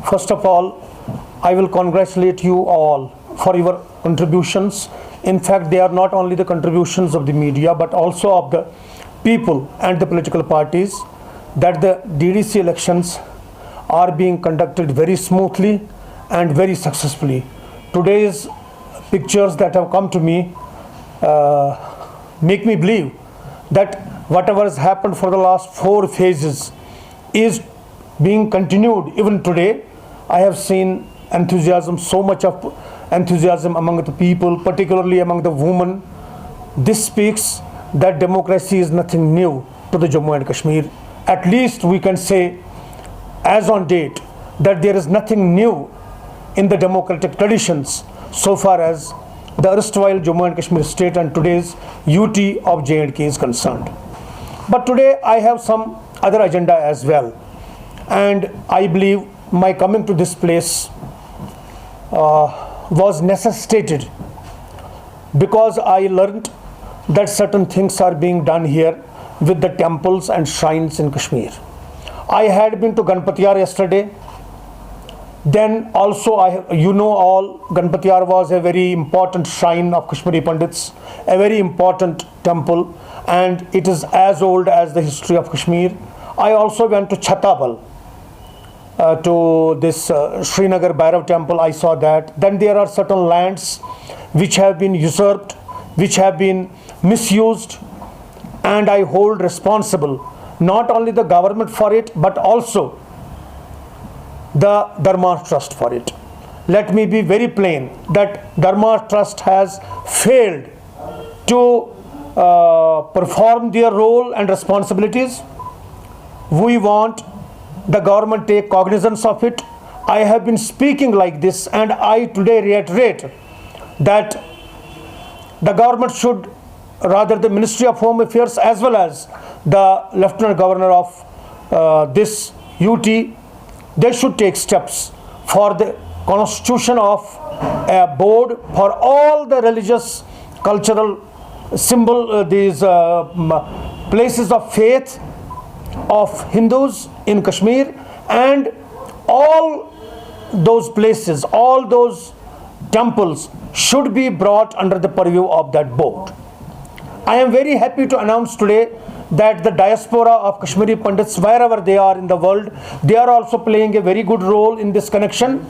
First of all, I will congratulate you all for your contributions. In fact, they are not only the contributions of the media but also of the people and the political parties, that the DDC elections are being conducted very smoothly and very successfully. Today's pictures that have come to me make me believe that whatever has happened for the last 4 phases is being continued even today. I have seen enthusiasm, so much of enthusiasm among the people, particularly among the women. This speaks that democracy is nothing new to the Jammu and Kashmir. At least we can say, as on date, that there is nothing new in the democratic traditions so far as the erstwhile Jammu and Kashmir state and today's UT of J&K is concerned. But today I have some other agenda as well, and I believe my coming to this place was necessitated because I learned that certain things are being done here with the temples and shrines in Kashmir. I had been to Ganpatiyar yesterday. Then also, all Ganpatiyar was a very important shrine of Kashmiri Pandits, a very important temple, and it is as old as the history of Kashmir. I also went to Chhatabal, to this Srinagar Bhairav temple. I saw that. Then there are certain lands which have been usurped, which have been misused, and I hold responsible not only the government for it but also the Dharma Trust for it. Let me be very plain that Dharma Trust has failed to perform their role and responsibilities. We want the government take cognizance of it. I have been speaking like this, and I today reiterate that the government should, rather the Ministry of Home Affairs as well as the Lieutenant Governor of this UT, they should take steps for the constitution of a board for all the religious, cultural symbol, these places of faith of Hindus in Kashmir, and all those places, all those temples should be brought under the purview of that board. I am very happy to announce today that the diaspora of Kashmiri Pandits, wherever they are in the world, they are also playing a very good role in this connection,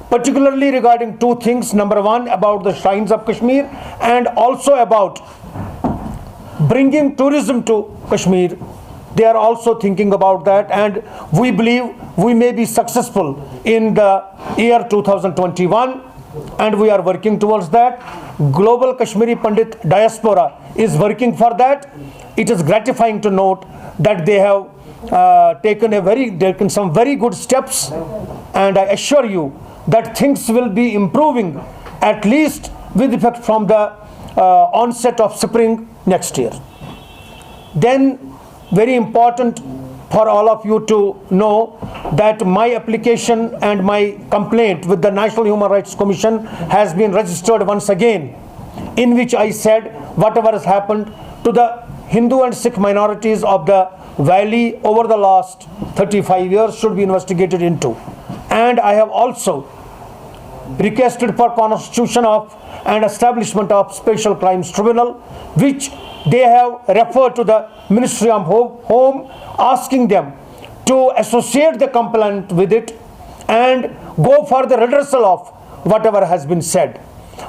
particularly regarding 2 things. Number 1, about the shrines of Kashmir, and also about bringing tourism to Kashmir. They are also thinking about that, and we believe we may be successful in the year 2021, and we are working towards that. Global Kashmiri Pandit diaspora is working for that. It is gratifying to note that they have taken some very good steps, and I assure you that things will be improving, at least with effect from the onset of spring next year. Then, very important for all of you to know that my application and my complaint with the National Human Rights Commission has been registered once again, in which I said whatever has happened to the Hindu and Sikh minorities of the valley over the last 35 years should be investigated into. And I have also requested for constitution of and establishment of special crimes tribunal, which they have referred to the Ministry of Home, asking them to associate the complaint with it and go for the redressal of whatever has been said.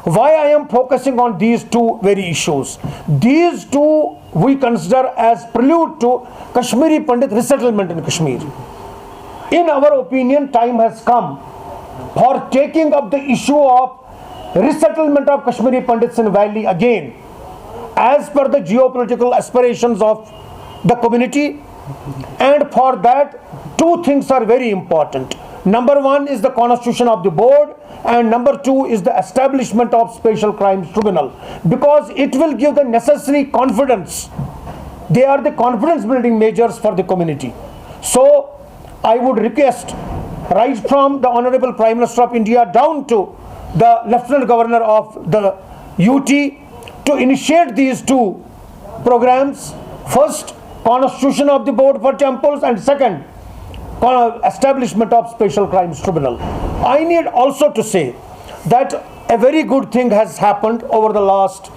Why I am focusing on these 2 very issues? These 2 we consider as prelude to Kashmiri Pandit resettlement in Kashmir. In our opinion, time has come for taking up the issue of resettlement of Kashmiri Pandits in Valley again, as per the geopolitical aspirations of the community. And for that, 2 things are very important. Number 1 is the constitution of the board, and number 2 is the establishment of special crimes tribunal, because it will give the necessary confidence. They are the confidence building measures for the community. So I would request, right from the Honorable Prime Minister of India down to the Lieutenant Governor of the UT, to initiate these 2 programs. First, constitution of the board for temples, and second, establishment of special crimes tribunal. I need also to say that a very good thing has happened over the last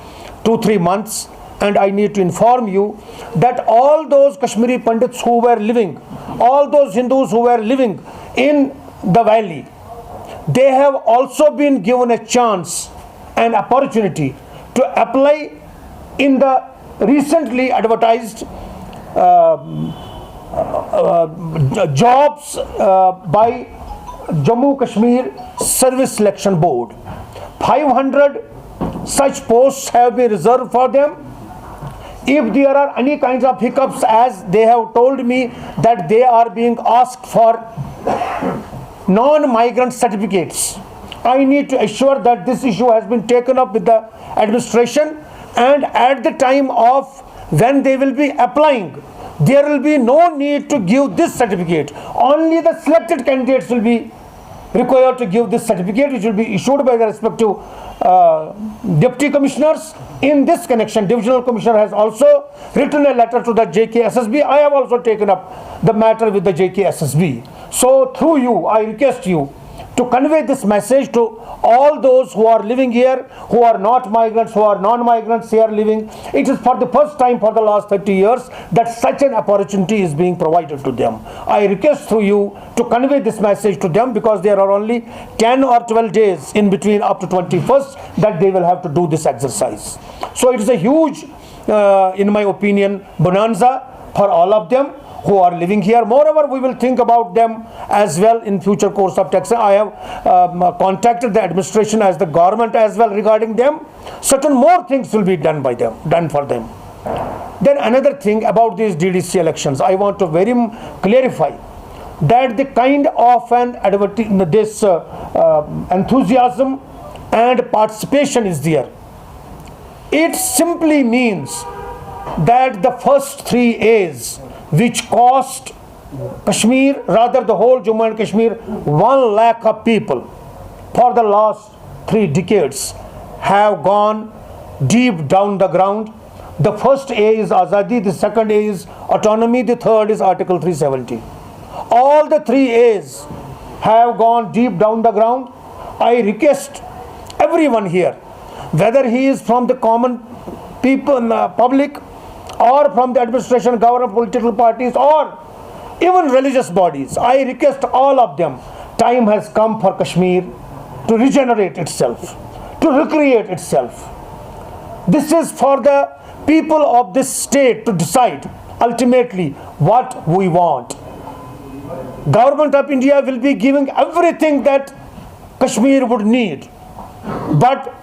2-3 months, and I need to inform you that all those Kashmiri Pandits who were living, all those Hindus who were living in the valley, they have also been given a chance and opportunity to apply in the recently advertised jobs by Jammu Kashmir Service Selection Board. 500 such posts have been reserved for them. If there are any kinds of hiccups, as they have told me that they are being asked for non-migrant certificates, I need to assure that this issue has been taken up with the administration, and at the time of when they will be applying, there will be no need to give this certificate. Only the selected candidates will be required to give this certificate, which will be issued by the respective deputy commissioners. In this connection, divisional commissioner has also written a letter to the JKSSB. I have also taken up the matter with the JKSSB. So through you, I request you to convey this message to all those who are living here, who are not migrants, who are non-migrants here living. It is for the first time for the last 30 years that such an opportunity is being provided to them. I request through you to convey this message to them, because there are only 10 or 12 days in between up to 21st that they will have to do this exercise. So it is a huge, in my opinion, bonanza for all of them who are living here. Moreover, we will think about them as well in future course of taxation. I have contacted the administration as the government as well regarding them. Certain more things will be done by them, done for them. Then another thing about these DDC elections, I want to very clarify that the kind of enthusiasm and participation is there. It simply means that the first 3 A's, which cost Kashmir, rather the whole Jammu and Kashmir, 1 lakh of people for the last 3 decades, have gone deep down the ground. The first A is Azadi, the second A is autonomy, the third is Article 370. All the 3 A's have gone deep down the ground. I request everyone here, whether he is from the common people, public, or from the administration, government, political parties, or even religious bodies, I request all of them, time has come for Kashmir to regenerate itself, to recreate itself. This is for the people of this state to decide ultimately what we want. Government of India will be giving everything that Kashmir would need, but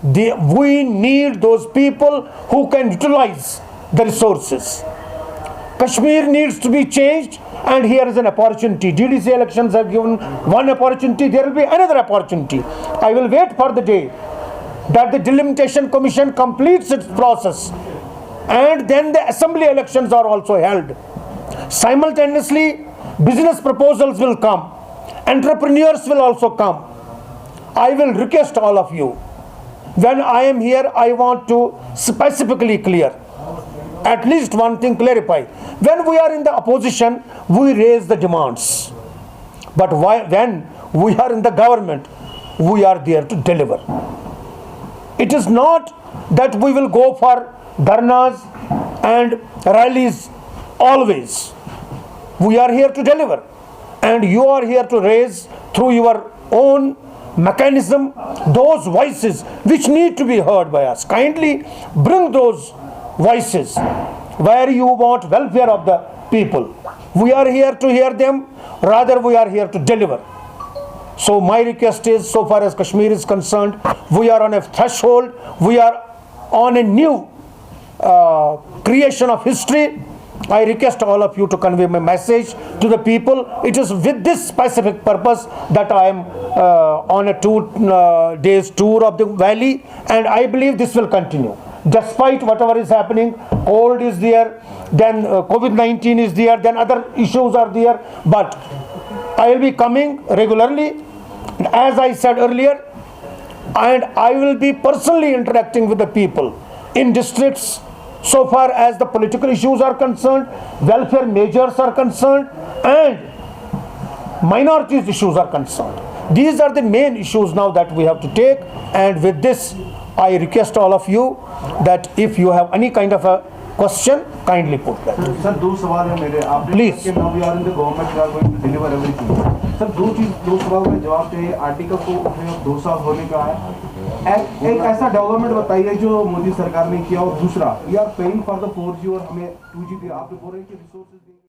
we need those people who can utilize the resources. Kashmir needs to be changed, and here is an opportunity. DDC elections have given one opportunity, there will be another opportunity. I will wait for the day that the delimitation commission completes its process, and then the assembly elections are also held. Simultaneously, business proposals will come, entrepreneurs will also come. I will request all of you, when I am here, I want to specifically clear at least one thing, clarify. When we are in the opposition, we raise the demands, but when we are in the government, we are there to deliver. It is not that we will go for dharnas and rallies always. We are here to deliver, and you are here to raise through your own mechanism those voices which need to be heard by us. Kindly bring those voices where you want welfare of the people. We are here to hear them, rather we are here to deliver. So my request is, so far as Kashmir is concerned, we are on a threshold, we are on a new creation of history. I request all of you to convey my message to the people. It is with this specific purpose that I am on a 2 days tour of the valley, and I believe this will continue. Despite whatever is happening, cold is there, then COVID-19 is there, then other issues are there, but I will be coming regularly, as I said earlier, and I will be personally interacting with the people in districts so far as the political issues are concerned, welfare measures are concerned, and minorities issues are concerned. These are the main issues now that we have to take, and with this I request all of you that if you have any kind of a question, kindly put that. Sir दो सवाल है मेरे आप Please. Now we are in the government we are going to deliver everything sir दो सवाल का जवाब चाहिए आर्टिकल को उसमें 2 साल होने का है एक ऐसा डेवलपमेंट बताइए जो मोदी सरकार ने किया और दूसरा we are paying for the 4G और हमें 2G भी आप बोल रहे हैं कि रिसोर्सेज